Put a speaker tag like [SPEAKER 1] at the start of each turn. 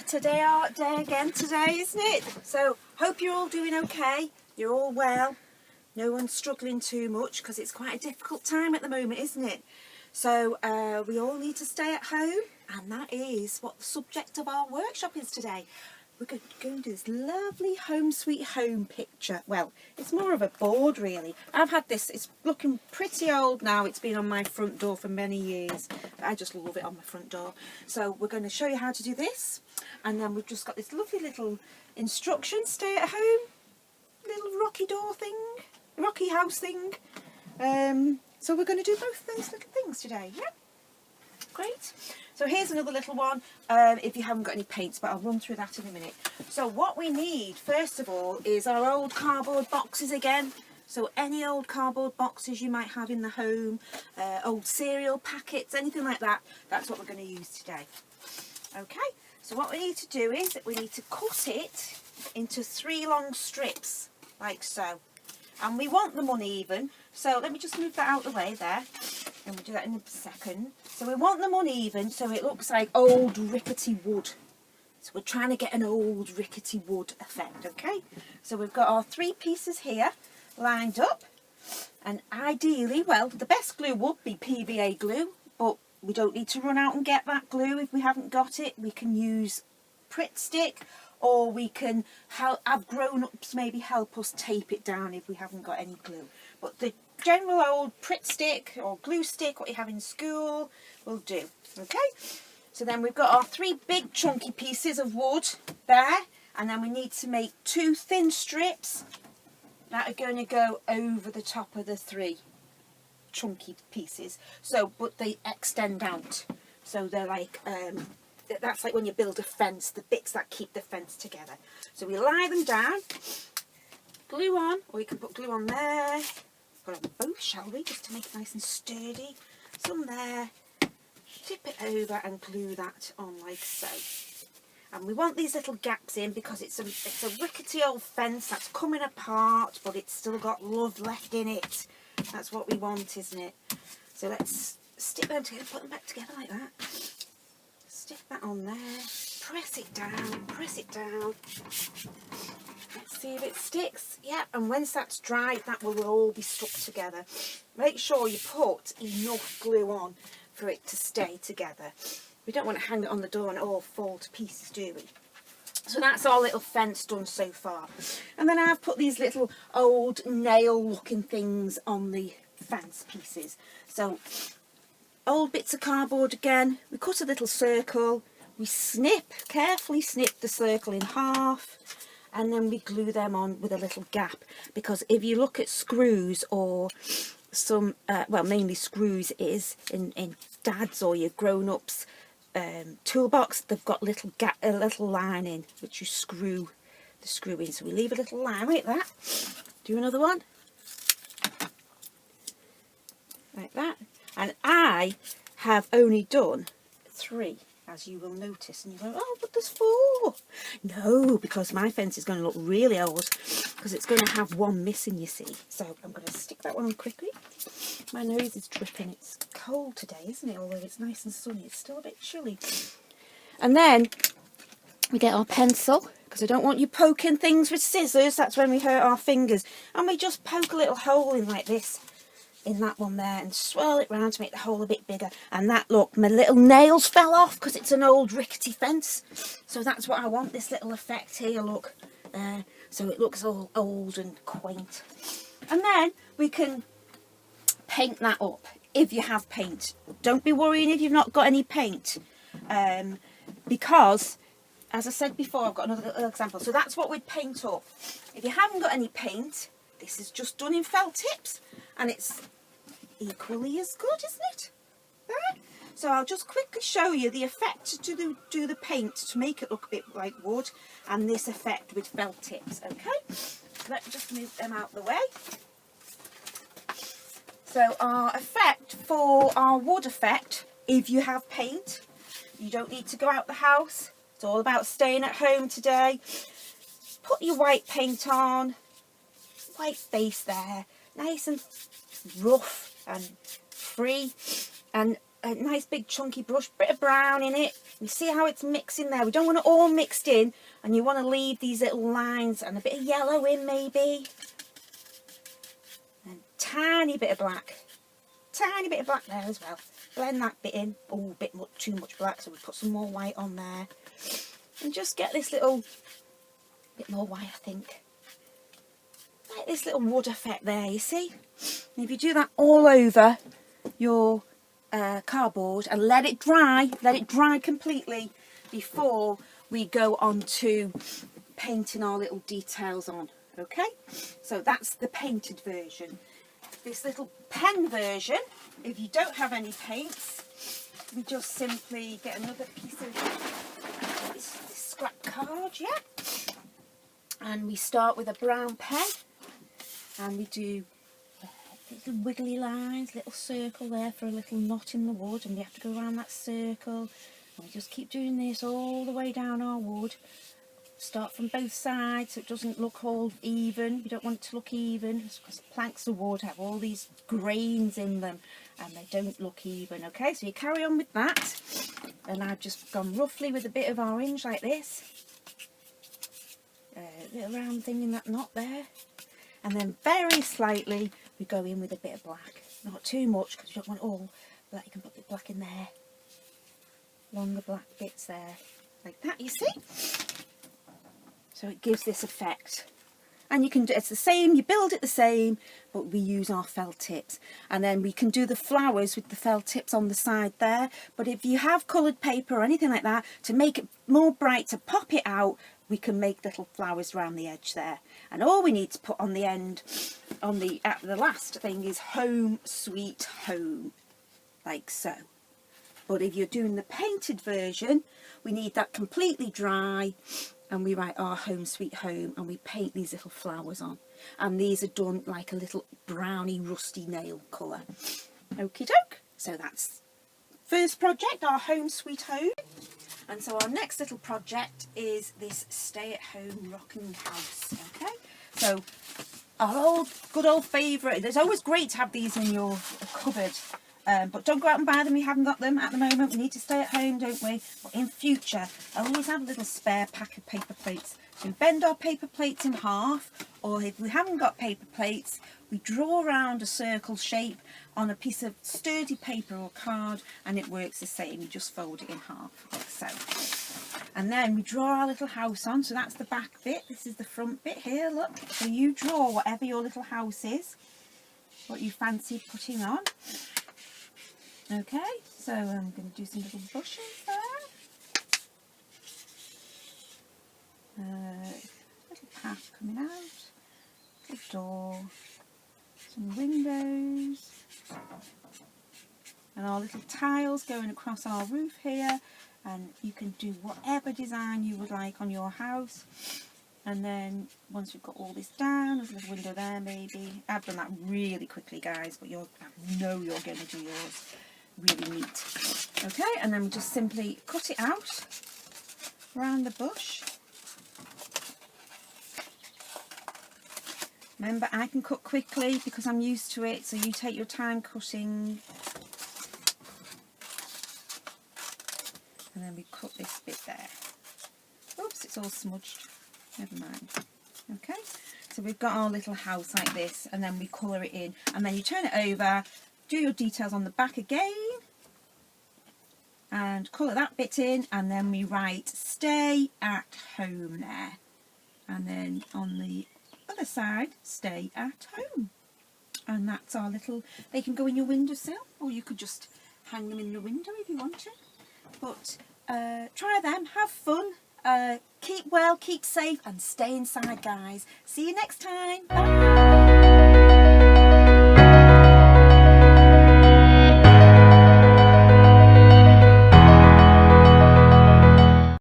[SPEAKER 1] Saturday art day again today, isn't it? So hope you're all doing okay, you're all well, no one's struggling too much because it's quite a difficult time at the moment, isn't it? So we all need to stay at home, and that is what the subject of our workshop is today. We're going to do this lovely home sweet home picture. Well, it's more of a board really. I've had this, it's looking pretty old now. It's been on my front door for many years. I just love it on my front door. So we're going to show you how to do this. And then we've just got this lovely little instruction, stay at home, little rocky door thing, rocky house thing. So we're going to do both those little things today, yeah? Great. So here's another little one, if you haven't got any paints, but I'll run through that in a minute. So what we need, first of all, is our old cardboard boxes again. So any old cardboard boxes you might have in the home, old cereal packets, anything like that, that's what we're going to use today. Okay, so what we need to do is that we need to cut it into 3 long strips, like so. And we want them uneven, so let me just move that out of the way there, and we'll do that in a second. So we want them uneven so it looks like old rickety wood. So we're trying to get an old rickety wood effect, okay? So we've got our 3 pieces here lined up, and ideally, well, the best glue would be PVA glue, but we don't need to run out and get that glue if we haven't got it. We can use Pritt stick, or we can have grown-ups maybe help us tape it down if we haven't got any glue. But the general old Pritt stick or glue stick, what you have in school, will do. Okay, so then we've got our 3 big chunky pieces of wood there, and then we need to make 2 thin strips that are going to go over the top of the 3 chunky pieces. So, but they extend out, so they're like that's like when you build a fence, the bits that keep the fence together. So we lie them down, glue on, or you can put glue on there. Put on both, shall we, just to make it nice and sturdy. Some there, tip it over and glue that on like so. And we want these little gaps in because it's a rickety old fence that's coming apart, but it's still got love left in it. That's what we want, isn't it? So let's stick them together, put them back together like that. Stick that on there, press it down, press it down. Let's see if it sticks. Yeah, and once that's dried, that will all be stuck together. Make sure you put enough glue on for it to stay together. We don't want to hang it on the door and it all fall to pieces, do we? So that's our little fence done so far. And then I've put these little old nail looking things on the fence pieces. So old bits of cardboard again, we cut a little circle, we carefully snip the circle in half, and then we glue them on with a little gap, because if you look at screws or some, well, mainly screws is in Dad's or your grown-ups toolbox, they've got a little line in which you screw the screw in. So we leave a little line like that. Do another one like that. And I have only done 3, as you will notice. And you go, oh, but there's 4. No, because my fence is going to look really old, because it's going to have 1 missing, you see. So I'm going to stick that one on quickly. My nose is dripping. It's cold today, isn't it? Although it's nice and sunny, it's still a bit chilly. And then we get our pencil, because I don't want you poking things with scissors. That's when we hurt our fingers. And we just poke a little hole in like this, in that one there, and swirl it round to make the hole a bit bigger. And that, look, my little nails fell off because it's an old rickety fence. So that's what I want, this little effect here, look. So it looks all old and quaint. And then we can paint that up if you have paint. Don't be worrying if you've not got any paint, because, as I said before, I've got another little example. So that's what we'd paint up. If you haven't got any paint, this is just done in felt tips, and it's equally as good, isn't it? There. So I'll just quickly show you the effect to do the paint to make it look a bit like wood, and this effect with felt tips. Okay, so let's just move them out the way. So our effect for our wood effect, if you have paint, you don't need to go out the house. It's all about staying at home today. Put your white paint on, white face there, nice and rough and free, and a nice big chunky brush, bit of brown in it. You see how it's mixing there? We don't want it all mixed in, and you want to leave these little lines and a bit of yellow in maybe. And tiny bit of black. Tiny bit of black there as well. Blend that bit in. Oh, a bit too much black, so we put some more white on there. And just get this little bit more white, I think. Like this little wood effect there, you see? And if you do that all over your cardboard and let it dry completely before we go on to painting our little details on. Okay, so that's the painted version. This little pen version, if you don't have any paints, we just simply get another piece of this scrap card, yeah, and we start with a brown pen, and we do little wiggly lines, little circle there for a little knot in the wood, and we have to go around that circle, and we just keep doing this all the way down our wood. Start from both sides so it doesn't look all even. We don't want it to look even because planks of wood have all these grains in them and they don't look even. Okay, so you carry on with that, and I've just gone roughly with a bit of orange like this, little round thing in that knot there, and then very slightly we go in with a bit of black, not too much because you don't want all black. You can put the black in there, longer black bits there like that, you see. So it gives this effect, and you can do it's the same, you build it the same, but we use our felt tips, and then we can do the flowers with the felt tips on the side there. But if you have coloured paper or anything like that to make it more bright, to pop it out, we can make little flowers around the edge there, and all we need to put on the end, on the last thing, is home sweet home, like so. But if you're doing the painted version, we need that completely dry, and we write our home sweet home, and we paint these little flowers on, and these are done like a little browny rusty nail colour. Okie doke. So that's first project, our home sweet home. And so our next little project is this stay at home rocking house. Okay, so our good old favourite. It's always great to have these in your cupboard, but don't go out and buy them. We haven't got them at the moment. We need to stay at home, don't we? But in future, I always have a little spare pack of paper plates. So we bend our paper plates in half, or if we haven't got paper plates, we draw around a circle shape on a piece of sturdy paper or card, and it works the same. You just fold it in half, like so. And then we draw our little house on. So that's the back bit. This is the front bit here, look. So you draw whatever your little house is, what you fancy putting on. Okay, so I'm going to do some little bushes there. Little path coming out, little door, some windows, and our little tiles going across our roof here. And you can do whatever design you would like on your house. And then once we've got all this down, there's a little window there maybe. I've done that really quickly, guys, but I know you're going to do yours really neat. Okay, and then we just simply cut it out around the bush. Remember, I can cut quickly because I'm used to it, so you take your time cutting. And then we cut this bit there. Oops, it's all smudged. Never mind. Okay, so we've got our little house like this, and then we colour it in, and then you turn it over, do your details on the back again, and colour that bit in, and then we write stay at home there, and then on the other side, stay at home. And that's our little, they can go in your windowsill, or you could just hang them in the window if you want to. But try them, have fun, keep well, keep safe, and stay inside, guys. See you next time. Bye.